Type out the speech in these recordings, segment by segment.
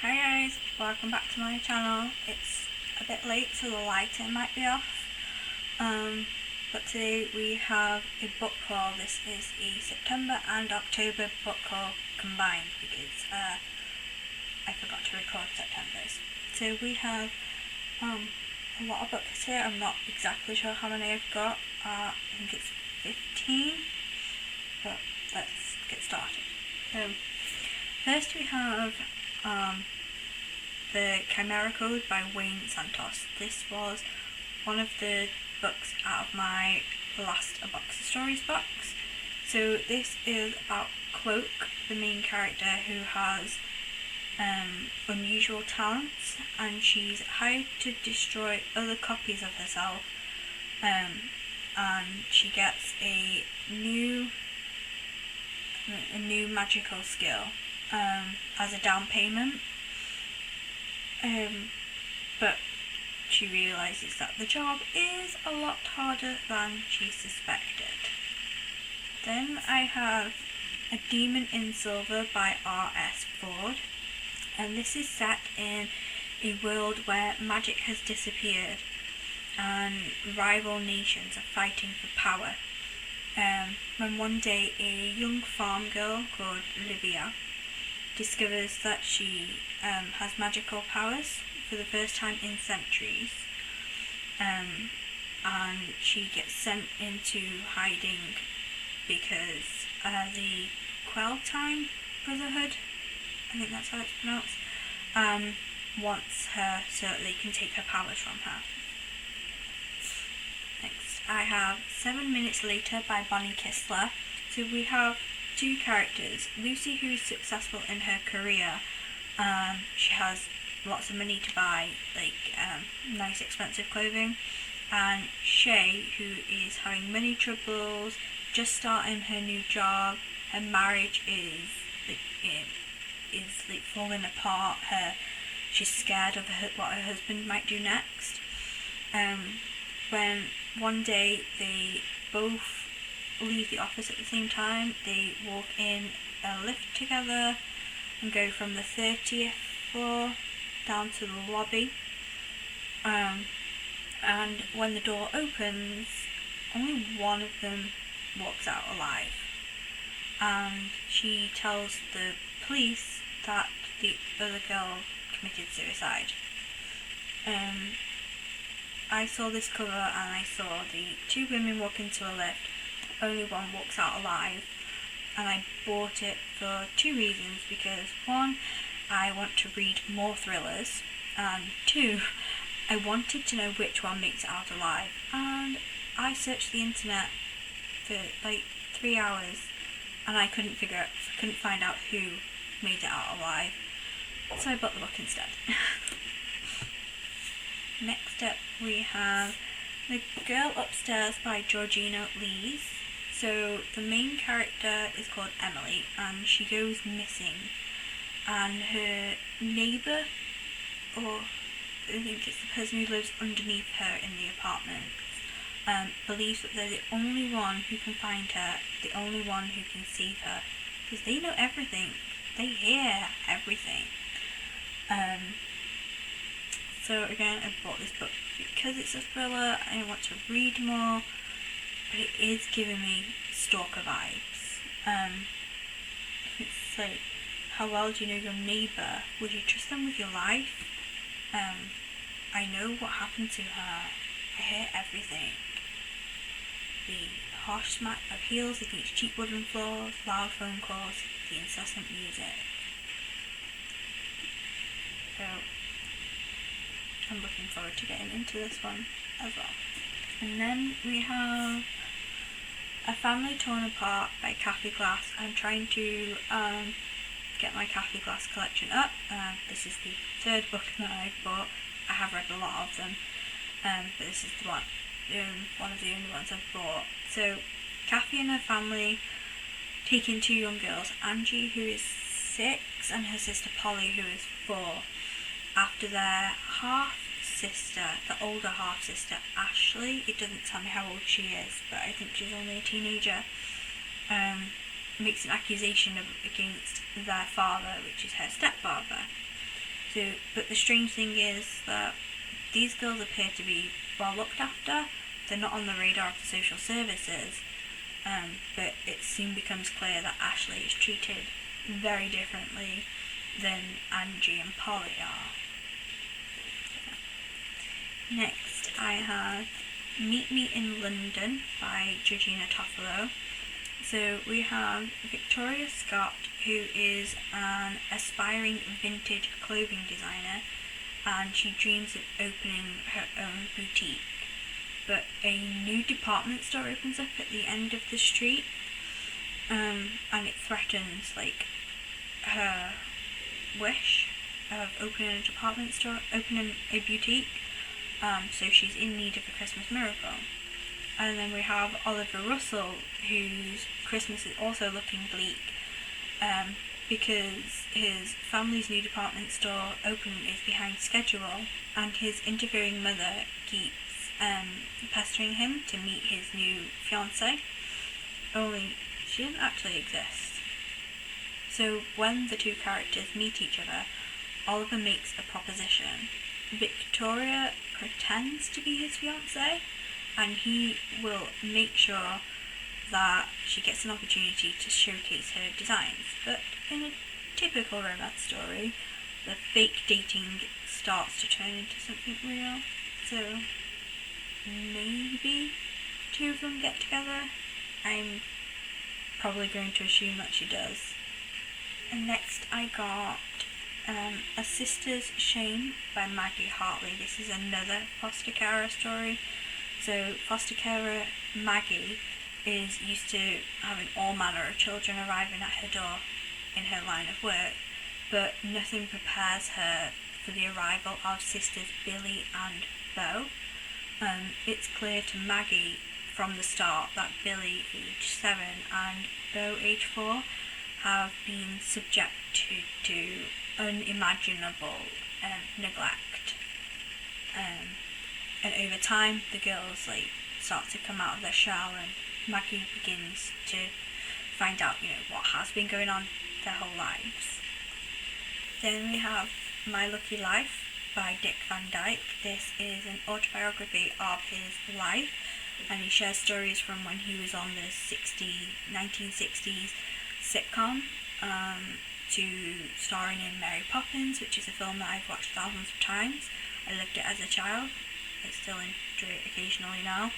Hi guys, welcome back to my channel. It's a bit late so the lighting might be off, but today we have a book haul. This is a September and October book haul combined because I forgot to record September's. So we have a lot of books here. I'm not exactly sure how many I've got. I think it's 15, but let's get started. So first we have the Chimera Code by Santos. This was one of the books out of my last A Box of Stories box. So this is about Cloak, the main character, who has unusual talents, and she's hired to destroy other copies of herself, and she gets a new magical skill as a down payment, but she realises that the job is a lot harder than she suspected. Then I have A Demon in Silver by R.S. Ford, and this is set in a world where magic has disappeared and rival nations are fighting for power. When one day a young farm girl called Livia discovers that she has magical powers for the first time in centuries, and she gets sent into hiding because the Queltine Brotherhood, I think that's how it's pronounced, wants her so that they can take her powers from her. Next, I have 7 Minutes Later by Bonnie Kistler. So we have two characters. Lucy, who is successful in her career. She has lots of money to buy nice expensive clothing. And Shay, who is having money troubles, just starting her new job. Her marriage is falling apart. She's scared of what her husband might do next. When one day they both leave the office at the same time, they walk in a lift together and go from the 30th floor down to the lobby. And when the door opens, only one of them walks out alive. And she tells the police that the other girl committed suicide. I saw this cover and I saw the two women walk into a lift. Only one walks out alive, and I bought it for two reasons. Because one, I want to read more thrillers, and two, I wanted to know which one makes it out alive. And I searched the internet for like 3 hours and I couldn't find out who made it out alive, so I bought the book instead. Next up we have The Girl Upstairs by Georgina. So the main character is called Emily, and she goes missing, and her neighbour, or I think it's the person who lives underneath her in the apartment, believes that they're the only one who can find her, the only one who can save her, because they know everything, they hear everything. So again, I bought this book because it's a thriller. I want to read more, but it is giving me stalker vibes. It's like, how well do you know your neighbour? Would you trust them with your life? I know what happened to her. I hear everything. The harsh smack of heels against cheap wooden floors, loud phone calls, the incessant music. So I'm looking forward to getting into this one as well. And then we have A Family Torn Apart by Cathy. I'm trying to get my Cathy collection up. This is the third book that I've bought. I have read a lot of them, but this is the one of the only ones I've bought. So Cathy and her family take in two young girls, Angie, who is 6, and her sister Polly, who is 4, after their half-sister, the older half-sister, Ashley, it doesn't tell me how old she is, but I think she's only a teenager, makes an accusation against their father, which is her stepfather. But the strange thing is that these girls appear to be well looked after. They're not on the radar of the social services, but it soon becomes clear that Ashley is treated very differently than Angie and Polly are. Next, I have Meet Me in London by Georgina Toffolo. So we have Victoria Scott, who is an aspiring vintage clothing designer, and she dreams of opening her own boutique. But a new department store opens up at the end of the street, and it threatens her wish of opening a department store, opening a boutique. So she's in need of a Christmas miracle. And then we have Oliver Russell, whose Christmas is also looking bleak, because his family's new department store opening is behind schedule, and his interfering mother keeps pestering him to meet his new fiancée, only she doesn't actually exist. So when the two characters meet each other, Oliver makes a proposition. Victoria pretends to be his fiancée, and he will make sure that she gets an opportunity to showcase her designs. But in a typical romance story, the fake dating starts to turn into something real. So maybe two of them get together. I'm probably going to assume that she does. And next I got A Sister's Shame by Maggie Hartley. This is another foster carer story. So foster carer Maggie is used to having all manner of children arriving at her door in her line of work, but nothing prepares her for the arrival of sisters Billy and Beau. It's clear to Maggie from the start that Billy, age 7, and Beau, age 4, have been subjected to unimaginable neglect. And over time, the girls start to come out of their shell, and Maggie begins to find out, what has been going on their whole lives. Then we have My Lucky Life by Dick Van Dyke. This is an autobiography of his life, and he shares stories from when he was on the 1960s sitcom, to starring in Mary Poppins, which is a film that I've watched thousands of times. I loved it as a child. I still enjoy it occasionally now.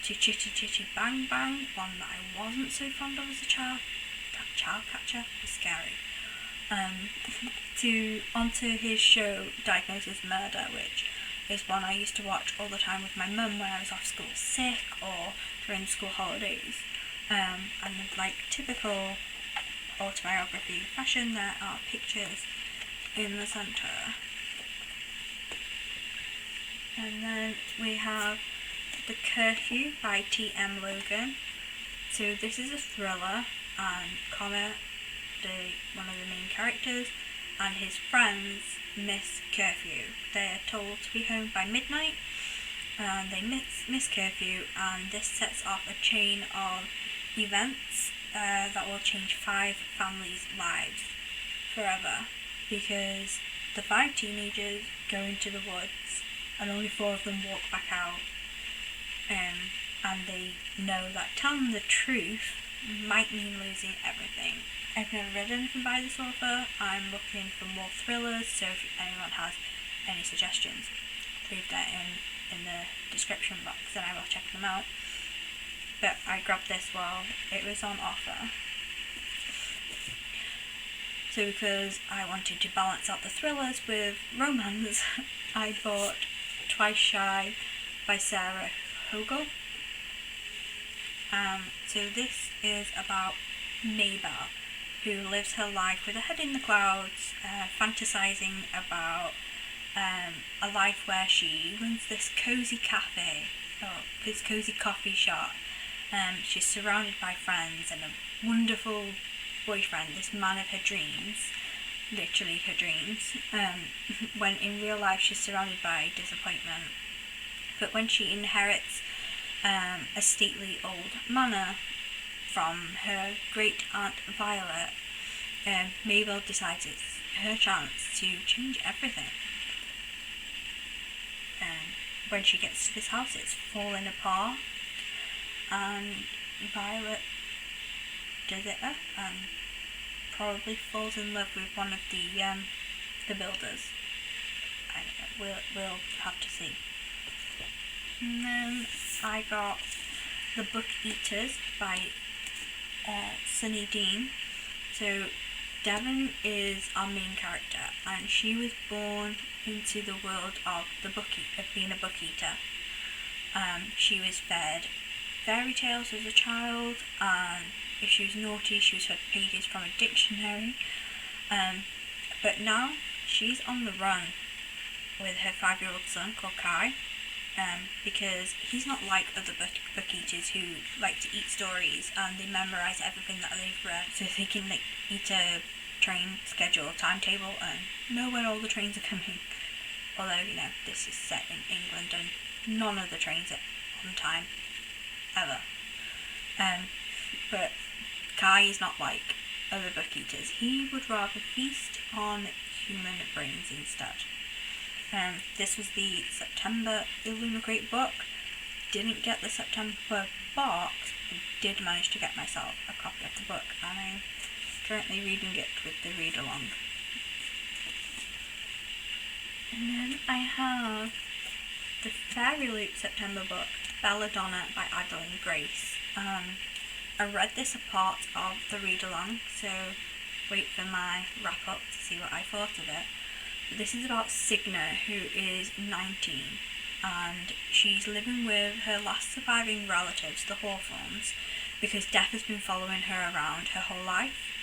To Chitty Chitty Bang Bang, one that I wasn't so fond of as a child. That child catcher was scary. Onto his show Diagnosis Murder, which is one I used to watch all the time with my mum when I was off school sick or during school holidays. And like typical autobiography fashion, there are pictures in the centre. And then we have The Curfew by T M Logan. So this is a thriller, and Connor, one of the main characters, and his friends miss curfew. They are told to be home by midnight, and they miss curfew, and this sets off a chain of events that will change 5 families' lives forever, because the 5 teenagers go into the woods and only 4 of them walk back out, and they know that telling the truth might mean losing everything. I've never read anything by this author. I'm looking for more thrillers, so if anyone has any suggestions, leave that in the description box and I will check them out. But I grabbed this while it was on offer. So because I wanted to balance out the thrillers with romance, I bought Twice Shy by Sarah Hogle. So this is about Mabel, who lives her life with her head in the clouds, fantasizing about a life where she runs this cozy cafe, or this cozy coffee shop. She's surrounded by friends and a wonderful boyfriend, this man of her dreams, literally her dreams, when in real life she's surrounded by disappointment. But when she inherits a stately old manor from her great aunt Violet, Mabel decides it's her chance to change everything. And when she gets to this house, it's falling apart, and Violet does it up and probably falls in love with one of the builders. I don't know, we'll have to see. And then I got The Book Eaters by Sunyi Dean. So Devon is our main character, and she was born into the world of being a book eater. She was fed fairy tales as a child, and if she was naughty, she was fed pages from a dictionary. But now she's on the run with her 5-year-old son called Kai, because he's not like other book eaters who like to eat stories and they memorise everything that they've read, so they can eat a train schedule, timetable, and know when all the trains are coming. Although, this is set in England and none of the trains are on time, ever. But Kai is not like other book eaters. He would rather feast on human brains instead. This was the September Illuminate book. Didn't get the September box, but did manage to get myself a copy of the book, and I'm currently reading it with the read-along. And then I have the Fairy Loop September book, Belladonna by Adalyn Grace. I read this as part of the read-along, so wait for my wrap-up to see what I thought of it. But this is about Signa, who is 19, and she's living with her last surviving relatives, the Hawthorns, because Death has been following her around her whole life,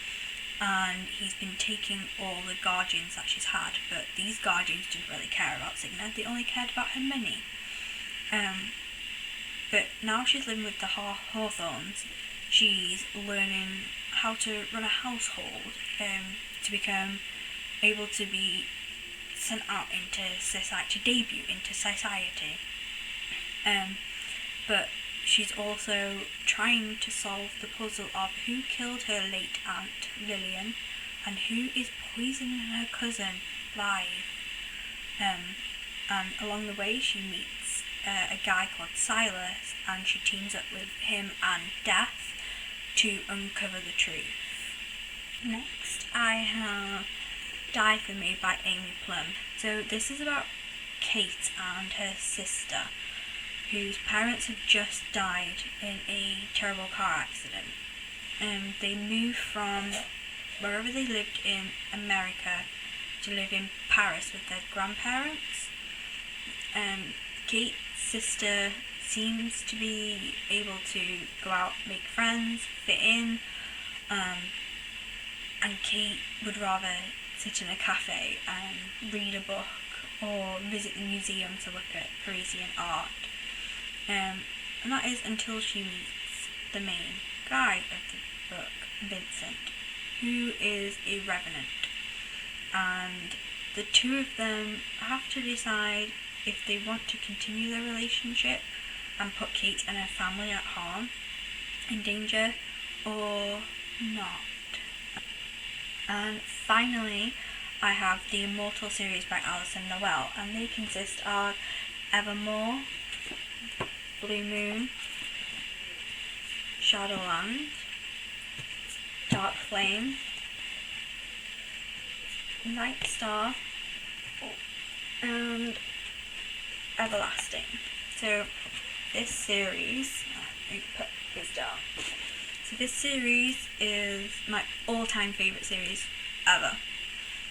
and he's been taking all the guardians that she's had, but these guardians didn't really care about Signa, they only cared about her money. But now she's living with the Hawthorns, she's learning how to run a household, to become able to be sent out into society, to debut into society. But she's also trying to solve the puzzle of who killed her late aunt Lillian and who is poisoning her cousin live. And along the way she meets a guy called Silas, and she teams up with him and Death to uncover the truth. Next I have Die For Me by Amy Plum. So this is about Kate and her sister, whose parents have just died in a terrible car accident. They moved from wherever they lived in America to live in Paris with their grandparents. Kate's sister seems to be able to go out, make friends, fit in, and Kate would rather sit in a cafe and read a book or visit the museum to look at Parisian art. And that is until she meets the main guy of the book, Vincent, who is a revenant. And the two of them have to decide if they want to continue their relationship and put Kate and her family at harm, in danger, or not. And finally, I have the Immortal series by Alyson and Noel, and they consist of Evermore, Blue Moon, Shadowland, Dark Flame, Night Star, and Everlasting. So this series, let me put this down. So this series is my all-time favourite series ever.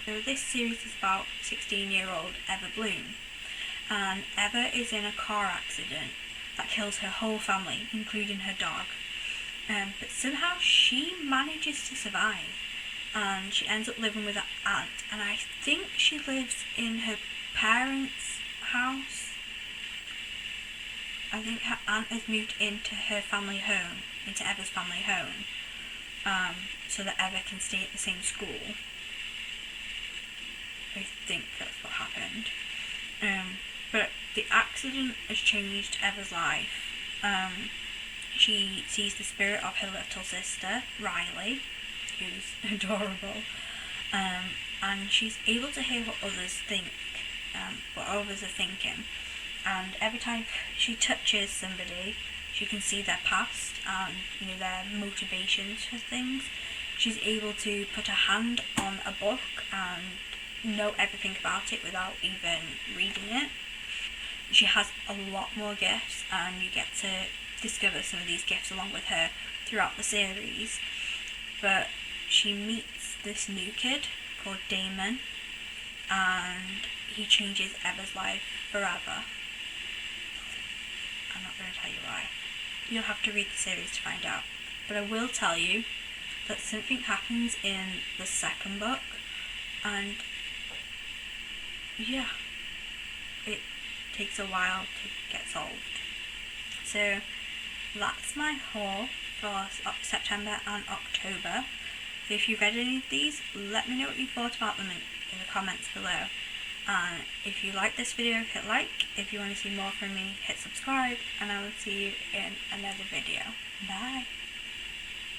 So this series is about 16-year-old Eva Bloom, and Eva is in a car accident that kills her whole family, including her dog. But somehow she manages to survive, and she ends up living with her aunt, and I think she lives in her parents' house. I think her aunt has moved into her family home, into Eva's family home, so that Eva can stay at the same school. I think that's what happened. But the accident has changed Eva's life. She sees the spirit of her little sister, Riley, who's adorable, and she's able to hear what others think, what others are thinking. And every time she touches somebody, she can see their past and their motivations for things. She's able to put her hand on a book and know everything about it without even reading it. She has a lot more gifts, and you get to discover some of these gifts along with her throughout the series. But she meets this new kid called Damon, and he changes Eva's life forever. I'm not going to tell you why. You'll have to read the series to find out. But I will tell you that something happens in the second book, and yeah, it takes a while to get solved. So that's my haul for September and October. So if you've read any of these, let me know what you thought about them in the comments below. And if you like this video, hit like. If you want to see more from me, hit subscribe, and I will see you in another video. Bye!